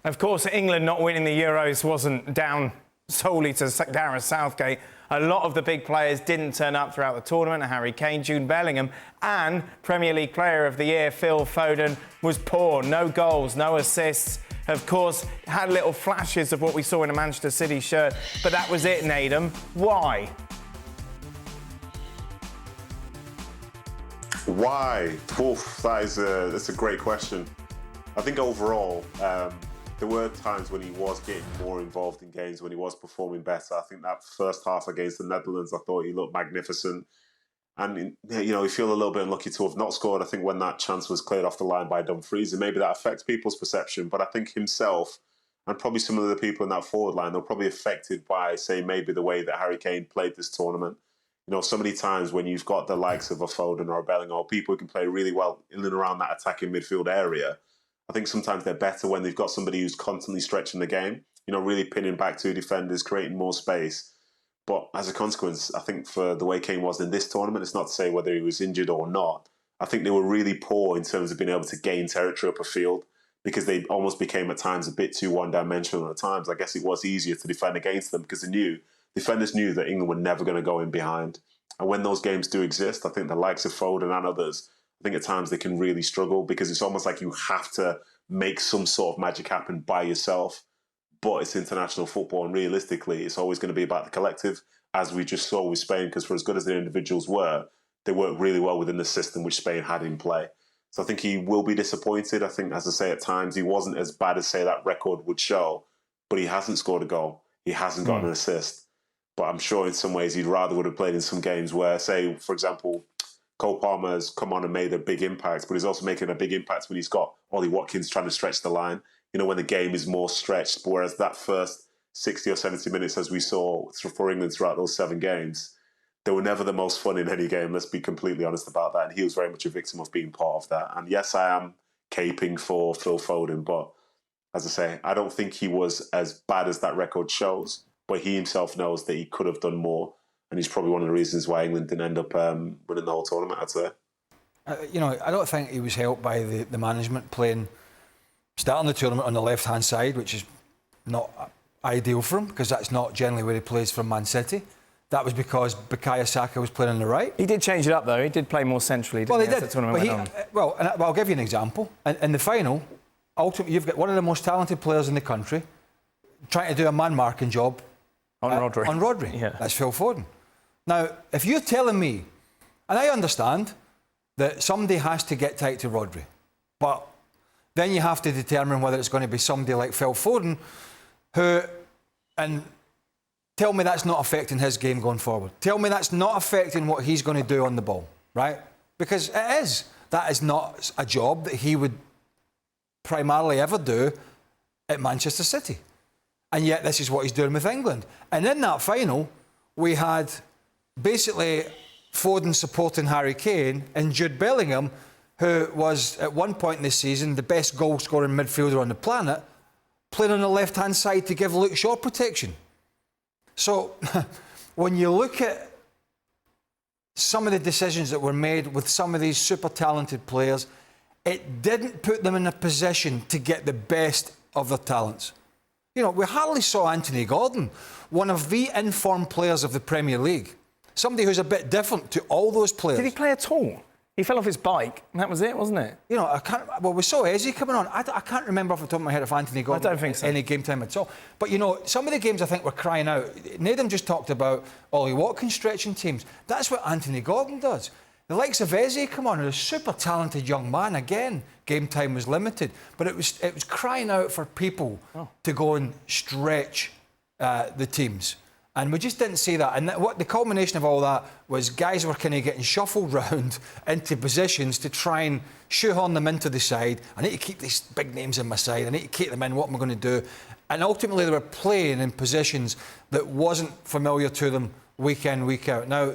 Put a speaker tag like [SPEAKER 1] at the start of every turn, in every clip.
[SPEAKER 1] Of course, England not winning the Euros wasn't down solely to Gareth Southgate. A lot of the big players didn't turn up throughout the tournament. Harry Kane, Jude Bellingham, and Premier League Player of the Year, Phil Foden, was poor. No goals, no assists. Of course, had little flashes of what we saw in a Manchester City shirt, but that was it, Nedum. Why?
[SPEAKER 2] Why? Oof, that's a great question. I think overall, there were times when he was getting more involved in games, when he was performing better. I think that first half against the Netherlands, I thought he looked magnificent. And, you feel a little bit unlucky to have not scored. I think when that chance was cleared off the line by Dumfries, and maybe that affects people's perception. But I think himself and probably some of the people in that forward line, they're probably affected by, say, maybe the way that Harry Kane played this tournament. So many times when you've got the likes of a Foden or a Bellingham, or people who can play really well in and around that attacking midfield area, I think sometimes they're better when they've got somebody who's constantly stretching the game, really pinning back two defenders, creating more space. But as a consequence, I think for the way Kane was in this tournament, it's not to say whether he was injured or not. I think they were really poor in terms of being able to gain territory up a field, because they almost became at times a bit too one-dimensional at times. I guess it was easier to defend against them because defenders knew that England were never going to go in behind. And when those games do exist, I think the likes of Foden and others, I think at times they can really struggle, because it's almost like you have to make some sort of magic happen by yourself. But it's international football, and realistically, it's always going to be about the collective, as we just saw with Spain, because for as good as the individuals were, they worked really well within the system which Spain had in play. So I think he will be disappointed. I think, as I say, at times he wasn't as bad as, say, that record would show, but he hasn't scored a goal. He hasn't got an assist. But I'm sure in some ways he'd rather would have played in some games where, say, for example, Cole Palmer has come on and made a big impact, but he's also making a big impact when he's got Ollie Watkins trying to stretch the line, when the game is more stretched. Whereas that first 60 or 70 minutes, as we saw for England throughout those 7 games, they were never the most fun in any game. Let's be completely honest about that. And he was very much a victim of being part of that. And yes, I am caping for Phil Foden, but as I say, I don't think he was as bad as that record shows. But he himself knows that he could have done more, and he's probably one of the reasons why England didn't end up winning the whole tournament, I'd say.
[SPEAKER 3] I don't think he was helped by the management starting the tournament on the left-hand side, which is not ideal for him, because that's not generally where he plays from Man City. That was because Bukayo Saka was playing on the right.
[SPEAKER 1] He did change it up, though. He did play more centrally, didn't he?
[SPEAKER 3] Well, he did. But I'll give you an example. In the final, ultimately, you've got one of the most talented players in the country trying to do a man-marking job
[SPEAKER 1] on Rodri.
[SPEAKER 3] Yeah. That's Phil Foden. Now, if you're telling me, and I understand that somebody has to get tight to Rodri, but then you have to determine whether it's going to be somebody like Phil Foden and tell me that's not affecting his game going forward. Tell me that's not affecting what he's going to do on the ball, right? Because it is. That is not a job that he would primarily ever do at Manchester City. And yet this is what he's doing with England. And in that final, we had basically Foden supporting Harry Kane and Jude Bellingham, who was at one point in this season the best goal-scoring midfielder on the planet, playing on the left-hand side to give Luke Shaw protection. So when you look at some of the decisions that were made with some of these super talented players, it didn't put them in a position to get the best of their talents. We hardly saw Anthony Gordon, one of the informed players of the Premier League. Somebody who's a bit different to all those players.
[SPEAKER 1] Did he play at all? He fell off his bike, and that was it, wasn't it?
[SPEAKER 3] We saw Eze coming on. I can't remember off the top of my head if Anthony Gordon
[SPEAKER 1] I don't think so.
[SPEAKER 3] Any game time at all. But, some of the games I think were crying out. Nedum just talked about Ollie Watkins stretching teams. That's what Anthony Gordon does. The likes of Eze come on, a super talented young man. Again, game time was limited, but it was crying out for people to go and stretch the teams, and we just didn't see that. And what the culmination of all that was, guys were kind of getting shuffled round into positions to try and shoehorn them into the side. I need to keep these big names in my side. I need to keep them in. What am I going to do? And ultimately, they were playing in positions that wasn't familiar to them week in, week out. Now,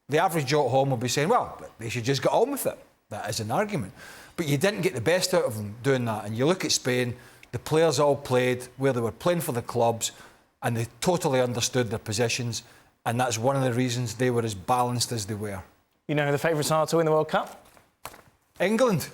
[SPEAKER 3] the average Joe at home will be saying, well, they should just get on with it. That is an argument. But you didn't get the best out of them doing that. And you look at Spain, the players all played where they were playing for the clubs, and they totally understood their positions. And that's one of the reasons they were as balanced as they were.
[SPEAKER 1] You know who the favourites are to win the World Cup?
[SPEAKER 3] England.